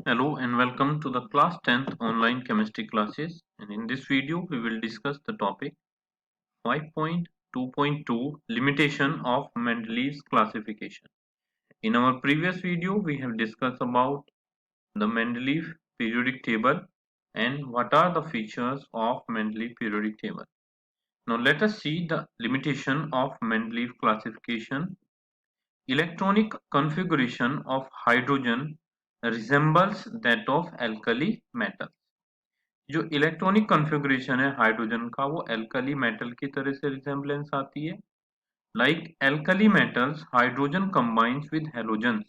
Hello and welcome to the class 10th online chemistry classes, and in this video we will discuss the topic 5.2.2 limitation of Mendeleev's classification. In our previous video we have discussed about the Mendeleev periodic table and what are the features of Mendeleev periodic table. Now let us see the limitation of Mendeleev classification. Electronic configuration of hydrogen resembles that of alkali metals. जो electronic configuration है hydrogen का वो alkali metal की तरह से resemblance आती है. Like alkali metals hydrogen combines with halogens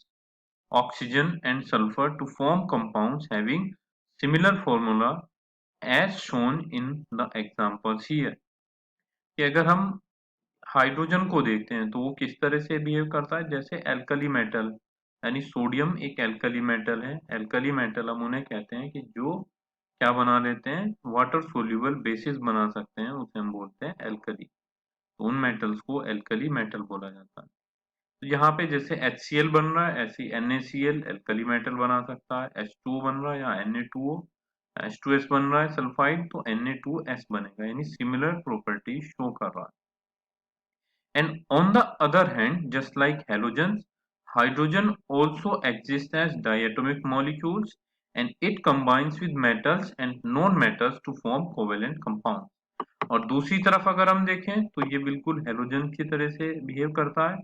oxygen and sulphur to form compounds having similar formula as shown in the examples here. कि अगर हम हाइड्रोजन को देखते हैं तो वो किस तरह से बिहेव करता है जैसे एल्कली मेटल, यानी सोडियम एक एल्कली मेटल है. एल्कली मेटल हम उन्हें कहते हैं कि जो क्या बना लेते हैं, वाटर सोल्यूबल बेसिस बना सकते हैं, उसे हम बोलते हैं एल्कली. तो उन मेटल्स को एल्कली मेटल बोला जाता है. तो यहाँ पे जैसे HCl बन रहा है ऐसी NaCl एल्कली मेटल बना सकता है, H2O बन रहा है या Na2O, H2S बन रहा है सल्फाइड तो Na2S बनेगा, यानी सिमिलर प्रॉपर्टी शो कर रहा है. And on the other hand, just like halogens, hydrogen also exists as diatomic molecules and it combines with metals and non-metals to form covalent compounds. और दूसरी तरफ अगर हम देखें तो ये बिल्कुल हेलोजन की तरह से बिहेव करता है.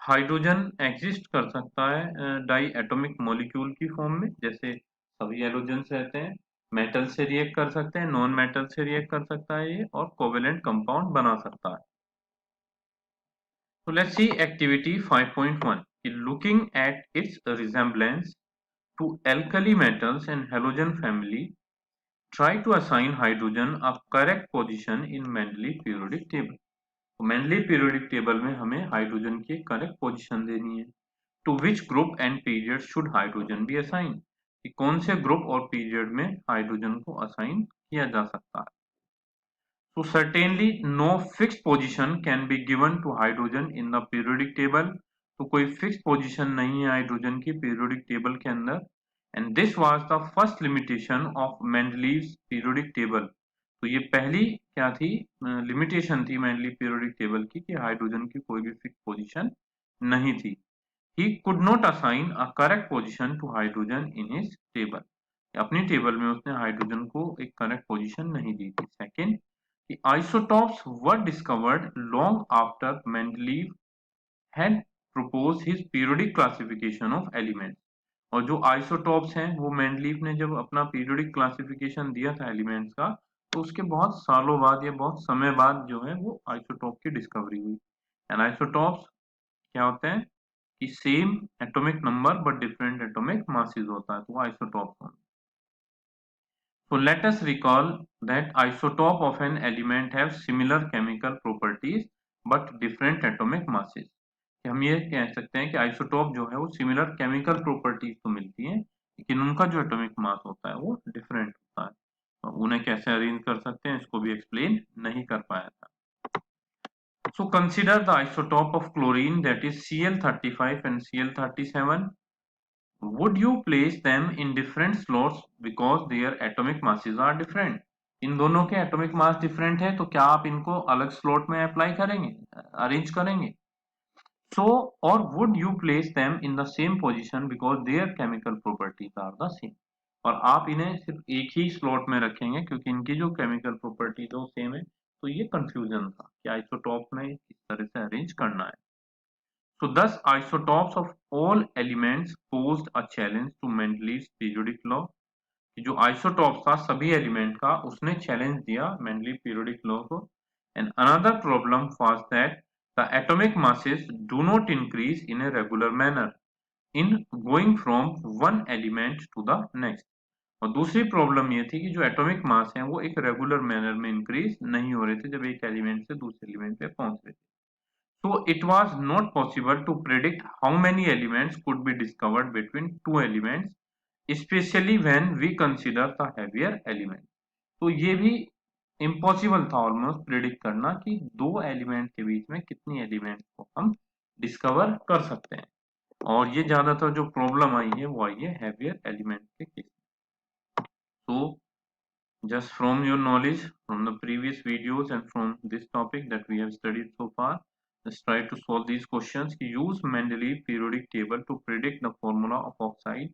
हाइड्रोजन एग्जिस्ट कर सकता है डाई एटॉमिक मॉलिक्यूल की फॉर्म में, जैसे सभी हेलोजेंस रहते हैं. मेटल से रिएक्ट कर सकते हैं, नॉन मेटल से रिएक्ट कर सकता है ये, और कोवेलेंट कंपाउंड बना सकता है. So let's see activity 5.1. Looking at its resemblance to alkali metals and halogen family, try to assign hydrogen a correct position in Mendeleev periodic table. तो Mendeleev periodic table में हमें हाइड्रोजन की correct position देनी है. To which group and period should hydrogen be assigned? कि कौन से group और पीरियड में हाइड्रोजन को असाइन किया जा सकता है. So certainly no fixed position can be given to hydrogen in the periodic table. तो कोई fixed position नहीं है हाइड्रोजन की periodic table के अंदर. And this was the first limitation of Mendeleev's periodic table. तो ये पहली क्या थी, लिमिटेशन थी Mendeleev periodic table की कि हाइड्रोजन की कोई भी fixed position नहीं थी. He could not assign a correct position to hydrogen in his table. अपनी टेबल में उसने हाइड्रोजन को एक करेक्ट पोजीशन नहीं दी थी. Second, the isotopes were discovered long after Mendeleev had proposed his periodic classification of elements. और जो isotopes हैं वो मेंडलीव ने जब अपना पीरियोडिक क्लासिफिकेशन दिया था एलिमेंट्स का, तो उसके बहुत सालों बाद या बहुत समय बाद जो है वो आइसोटॉप की डिस्कवरी हुई. एंड आइसोटॉप्स क्या होते हैं कि same atomic number but different atomic masses होता है, तो वो आइसोटॉप्स होते हैं. So let us recall that isotope of an element have similar chemical properties but different atomic masses. हम ये कह सकते हैं कि आइसोटोप जो है वो सिमिलर केमिकल प्रॉपर्टीज तो मिलती हैं, लेकिन उनका जो एटॉमिक मास होता है वो डिफरेंट होता है. तो उन्हें कैसे अरेंज कर सकते हैं इसको भी एक्सप्लेन नहीं कर पाया था. So consider the isotope of chlorine, that is Cl35 and Cl37. Would you place them in different slots because their atomic masses are different? इन दोनों के एटॉमिक मास डिफरेंट है, तो क्या आप इनको अलग स्लॉट में अप्लाई करेंगे, अरेंज करेंगे? So, or would you place them in the same position because their chemical properties are the same? और आप इन्हें सिर्फ एक ही स्लॉट में रखेंगे क्योंकि इनकी जो केमिकल प्रॉपर्टीज है वो सेम है. तो ये कंफ्यूजन था कि आइसोटॉप में किस तरह से अरेंज करना है. So thus isotopes of all elements posed a challenge to Mendeleev's periodic law. जो आइसोटॉप्स था सभी एलिमेंट का, उसने चैलेंज दिया मेंडलीव पीरियोडिक लॉ को. And another problem was that the atomic masses do not increase in a regular manner in going from one element to the next. और दूसरी problem ये थी कि जो एटॉमिक मास है वो एक रेगुलर मैनर में इंक्रीज नहीं हो रहे थे जब एक एलिमेंट से दूसरे एलिमेंट पे पहुंच रहे थे. So it was not possible to predict how many elements could be discovered between two elements, especially when we consider the heavier element. तो ये भी इम्पॉसिबल था ऑलमोस्ट प्रिडिक्ट करना कि दो एलिमेंट के बीच में कितनी एलिमेंट को हम डिस्कवर कर सकते हैं. और ये ज्यादातर जो प्रॉब्लम आई है वो आई है हैवियर एलिमेंट के just from your knowledge from the previous videos and from this topic that we have studied so far, let's try to solve these questions. Use Mendeleev periodic table to predict the formula of oxide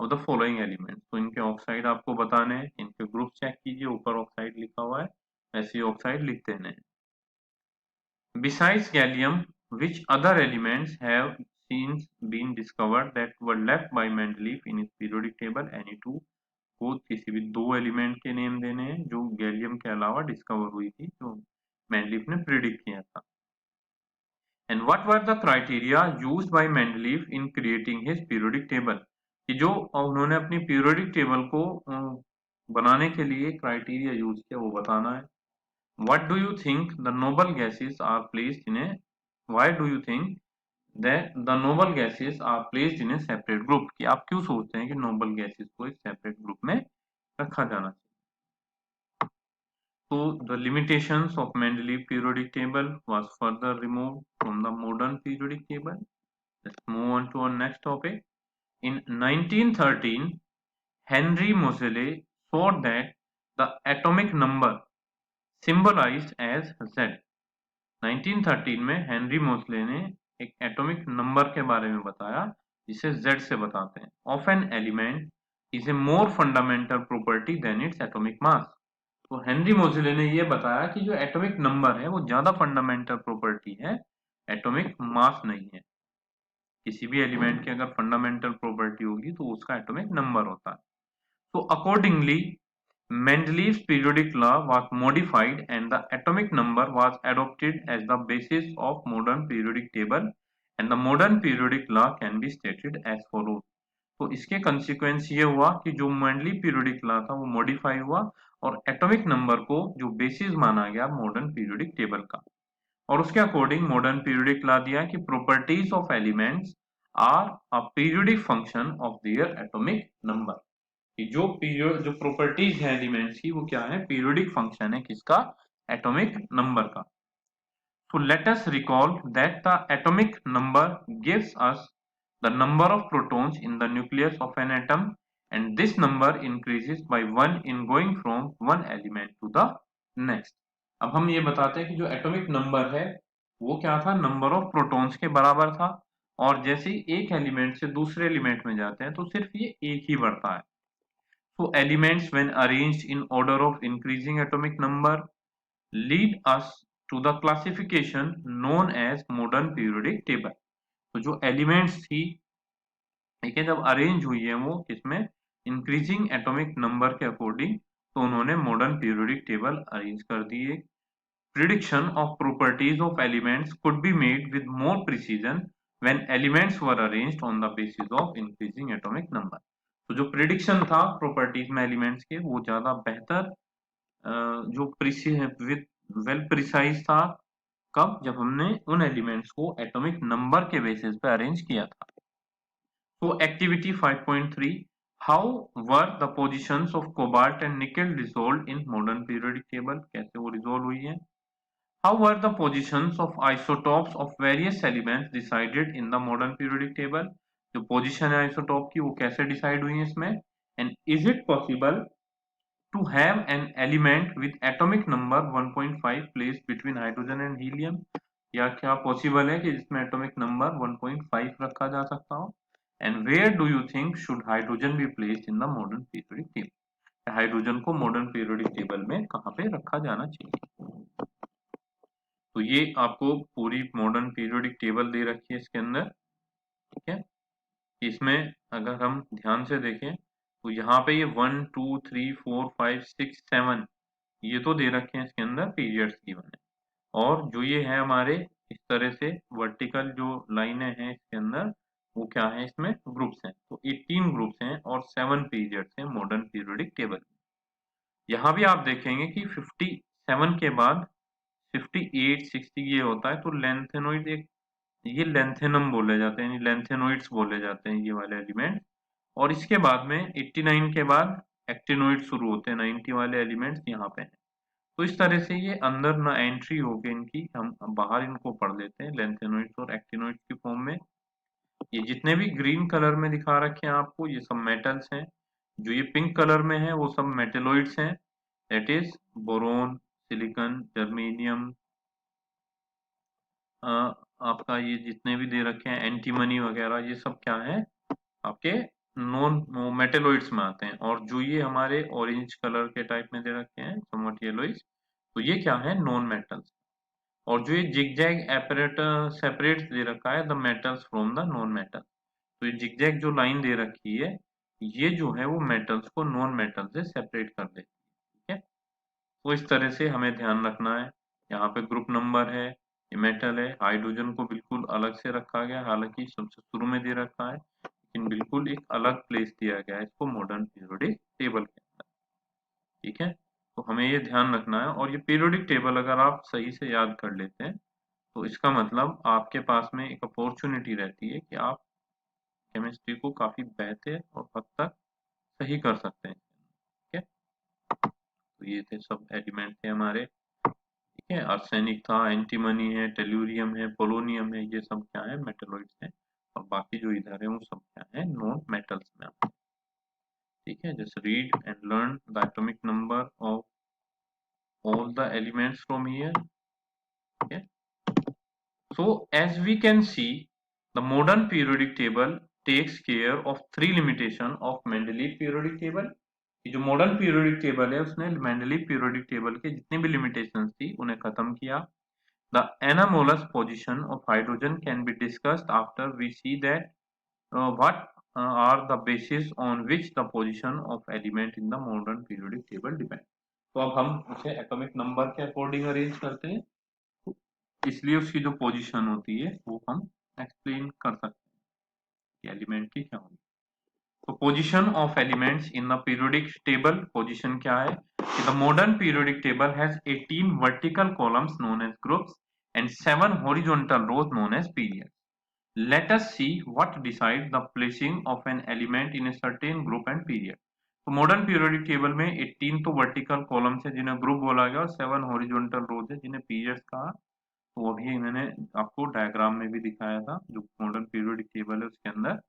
of the following elements. तो इनके oxide आपको बताने हैं, इनके group check कीजिए, ऊपर oxide लिखा हुआ है, ऐसे ही ऑक्साइड लिख देने हैं. Besides gallium, which other elements have since been discovered that were left by Mendeleev in his periodic table? Any two. को किसी भी दो एलिमेंट के नेम देने हैं जो गैलियम के अलावा डिस्कवर हुई थी, जो मेंडलीफ ने प्रिडिक्ट किया था. And what were the criteria used by Mendeleev in creating his periodic table, कि जो उन्होंने अपनी पीरियोडिक टेबल को बनाने के लिए क्राइटेरिया यूज किया वो बताना है. What do you think the noble gases are placed in a, why do you think that the noble gases are placed in a separate group, कि आप क्यों सोचते हैं कि नोबल गैसेस को एक सेपरेट ग्रुप में रखा जाना चाहिए. So the limitations of Mendeleev periodic table was further removed from the modern periodic table. Let's move on to our next topic. In 1913, Henry Moseley showed that the atomic number symbolized as Z. 1913 में Henry Mosle ने एक atomic number के बारे में बताया जिसे Z से बताते हैं. Of an element is a more fundamental property than its atomic mass. तो हेनरी मोसले ने यह बताया कि जो एटॉमिक नंबर है वो ज्यादा फंडामेंटल प्रॉपर्टी है, एटॉमिक मास नहीं है. किसी भी एलिमेंट की अगर फंडामेंटल प्रॉपर्टी होगी तो उसका एटॉमिक नंबर होता है. तो accordingly Mendeleev's periodic law was modified and the atomic number was adopted as the basis of modern periodic table, and the modern periodic law can be stated as follows. तो इसके consequence ये हुआ कि जो Mendeleev periodic law था वो modify हुआ और atomic number को जो basis माना गया modern periodic table का, और उसके according modern periodic law दिया कि properties of elements are a periodic function of their atomic number. जो प्रॉपर्टीज है एलिमेंट्स की वो क्या है, पीरियोडिक फंक्शन है किसका, एटॉमिक नंबर का. So let us recall that the atomic number gives us the number of protons in the nucleus of an atom, and this number increases by 1 in going from one element to the next. अब हम ये बताते हैं कि जो atomic number है वो क्या था, नंबर ऑफ प्रोटॉन्स के बराबर था, और जैसे ही एक एलिमेंट से दूसरे एलिमेंट में जाते हैं तो सिर्फ ये एक ही बढ़ता है. So elements when arranged in order of increasing atomic number lead us to the classification known as modern periodic table. तो जो elements थी, ठीक है, जब अरेंज हुई है वो किसमें, इंक्रीजिंग एटॉमिक नंबर के अकॉर्डिंग, तो उन्होंने मॉडर्न पीरियोडिक टेबल अरेंज कर दिए. Prediction of properties of elements could be made with more precision when elements were arranged on the basis of increasing atomic number. तो जो प्रिडिक्शन था properties में elements के वो ज्यादा बेहतर, जो विद वेल प्रिसाइज था, कब, जब हमने उन एलिमेंट्स को एटॉमिक नंबर के बेसिस पे अरेंज किया था. तो activity 5.3, how were the positions of cobalt and nickel resolve in modern periodic table, कैसे वो रिजोल्व हुई है. How were the positions of isotopes of various elements decided in the modern periodic table, जो position है isotope की वो कैसे decide हुई है इसमें. And is it possible to have an element with atomic number 1.5 place between hydrogen and helium, या क्या पॉसिबल है कि जिसमें एटॉमिक नंबर 1.5 रखा जा सकता हो. And where do you think should hydrogen be placed in the modern periodic table, hydrogen को मॉडर्न पीरियोडिक टेबल में कहाँ पे रखा जाना चाहिए. तो ये आपको पूरी मॉडर्न पीरियोडिक टेबल दे रखी है इसके अंदर, ठीक है. इसमें अगर हम ध्यान से देखें तो यहाँ पे ये 1 2 3 4 5 6 7 ये तो दे रखे हैं इसके अंदर पीरियड्स गिवन है, और जो ये है हमारे इस तरह से वर्टिकल जो लाइनें हैं इसके अंदर वो क्या है, इसमें ग्रुप्स हैं. तो 18 ग्रुप्स हैं और 7 पीरियड्स हैं मॉडर्न पीरियोडिक टेबल. यहाँ भी आप देखेंगे कि 57 के बाद 58 60 ये होता है, तो लेंथेनोइड एक, ये लेंथेनम बोले जाते हैं, लेंथेनोइड्स बोले जाते हैं ये वाले एलिमेंट. और इसके बाद में 89 के बाद एक्टिनोइड शुरू होते हैं, 90 वाले एलिमेंट्स यहाँ पे हैं. तो इस तरह से ये अंदर ना एंट्री होके इनकी, हम बाहर इनको पढ़ लेते हैं लेंथेनोइड्स और एक्टिनोइड्स की फॉर्म में. ये जितने भी ग्रीन कलर में दिखा रखे हैं आपको ये सब मेटल्स हैं, जो ये पिंक कलर में है वो सब मेटेलॉइड्स हैं, that is boron, silicon, germanium, आपका ये जितने भी दे रखे हैं एंटीमनी वगैरह, ये सब क्या है आपके नॉन मेटेलॉइड्स में आते हैं। और जो ये हमारे ऑरेंज कलर के टाइप में दे रखे हैं समवट येलोइश, तो ये क्या है नॉन मेटल्स। और जो ये जिगजैग एपरेटस सेपरेट्स दे रखा है the metals from the non metal, तो ये जिगजैग जो लाइन दे रखी है ये जो है वो मेटल्स को नॉन मेटल से सेपरेट कर देती है। ठीक है, तो इस तरह से हमें ध्यान रखना है। यहाँ पे ग्रुप नंबर है, ये मेटल है, हाइड्रोजन को बिल्कुल अलग से रखा गया, हालांकि सबसे शुरू में दे रखा है लेकिन बिल्कुल एक अलग प्लेस दिया गया है इसको मॉडर्न पीरियोडिक टेबल के अंदर। ठीक है, तो हमें ये ध्यान रखना है। और ये पीरियोडिक टेबल अगर आप सही से याद कर लेते हैं तो इसका मतलब आपके पास में एक अपॉर्चुनिटी रहती है कि आप केमिस्ट्री को काफी बेहतर और हद तक सही कर सकते हैं। ठीक है, तो ये थे सब एलिमेंट थे हमारे। ठीक है, आर्सेनिक था, एंटीमनी है, टेल्यूरियम है, पोलोनियम है, ये सब क्या है मेटलॉइड्स हैं। और बाकी जो इधर है वो सब क्या है नॉन मेटल्स में आते हैं। ठीक है, just read and learn the atomic number of all the elements from here. Okay, so as we can see the modern periodic table takes care of three limitation of Mendeleev periodic table। ये जो modern periodic table है उसने Mendeleev periodic table के जितने भी limitations थी उन्हें खत्म किया। The anomalous position of hydrogen can be discussed after we see that what are the basis on which the position of element in the modern periodic table depend। तो अब हम उसे एटॉमिक नंबर के according arrange करते हैं, तो इसलिए उसकी जो पोजीशन होती है वो हम एक्सप्लेन कर सकते हैं कि एलिमेंट की क्या होगी। तो position of elements in the periodic table, position क्या है कि the modern periodic table has 18 vertical columns known as groups and 7 horizontal rows known as periods. Let us see what decide the placing of an element in a certain group and period। तो modern periodic table में 18 तो vertical columns है जिन्हें group बोला गया और 7 horizontal रोज है जिन्हें पीरियड्स कहा। तो अभी मैंने आपको डायग्राम में भी दिखाया था जो मॉडर्न पीरियोडिक टेबल है उसके अंदर।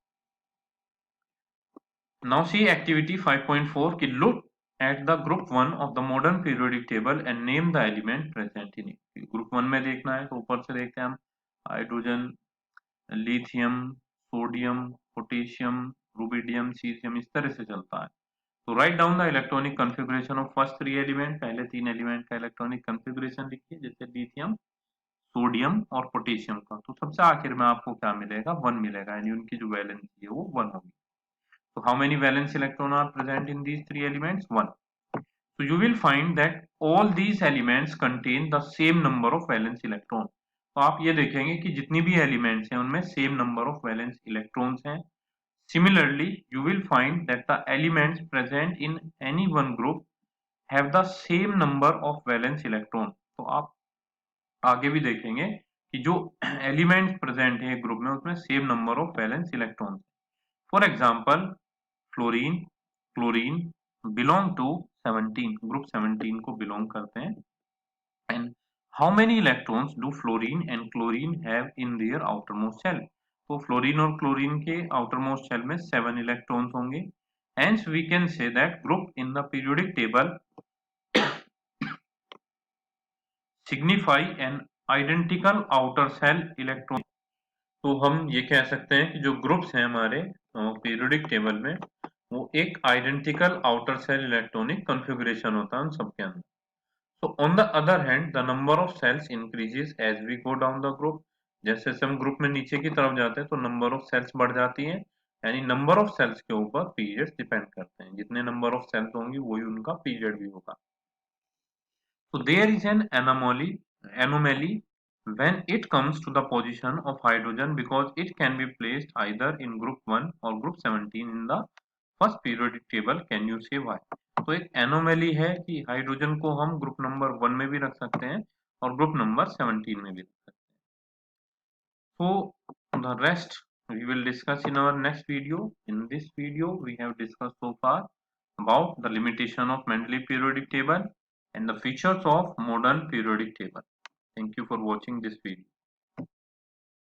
Now see activity 5.4 कि look at the group 1 of the modern periodic table and name the element present in it। Group 1 में देखना है तो ऊपर से देखते हैं हम hydrogen, lithium, sodium, potassium, rubidium, caesium, इस तरह से चलता है। तो write down the electronic configuration of first three element, पहले तीन एलिमेंट का इलेक्ट्रॉनिक कॉन्फ़िगरेशन लिखिए जैसे लिथियम, सोडियम और पोटेशियम का। तो सबसे आखिर में आपको क्या मिलेगा 1 मिलेगा, यानी उनकी जो वैलेंसी है वो 1 होगी। So how many valence electron are present in these three elements? 1. So you will find that all these elements contain the same number of valence electron। तो आप ये देखेंगे कि जितनी भी एलिमेंट्स हैं उनमें same number of valence electrons हैं। Similarly, you will find that the elements present in any one group have the same number of valence electron। तो आप आगे भी देखेंगे कि जो एलिमेंट्स प्रेजेंट है ग्रुप में उसमें same number of valence electrons. For example fluorine, chlorine belong to 17, group 17 को बिलोंग करते हैं। And how many electrons do fluorine and chlorine have in their outermost shell. तो फ्लोरीन और क्लोरीन के outermost shell में 7 electrons होंगे। Hence we can say that group in the periodic table signify an identical outer shell electron. तो हम ये कह सकते हैं कि जो ग्रुप्स हैं हमारे पीरियोडिक टेबल में वो एक identical outer shell electronic configuration होता है उन सबके अंदर। So on the other hand, the number of cells increases as we go down the group। जैसे जैसे हम ग्रुप में नीचे की तरफ जाते हैं तो नंबर ऑफ सेल्स बढ़ जाती हैं, यानी नंबर ऑफ सेल्स के ऊपर पीरियड्स डिपेंड करते हैं। जितने नंबर ऑफ सेल्स होंगी वही उनका पीरियड भी होगा। So there is an anomaly when it comes to the position of hydrogen because it can be placed either in group 1 or group 17 in the first periodic table। Can you say why? तो एक anomaly है कि hydrogen को हम group number 1 में भी रख सकते हैं और ग्रुप नंबर 17 में भी रख सकते हैं। So the rest we will discuss in our next video। In this video we have discussed so far about the limitation of Mendeleev periodic table and the features of modern periodic table। Thank you for watching this video।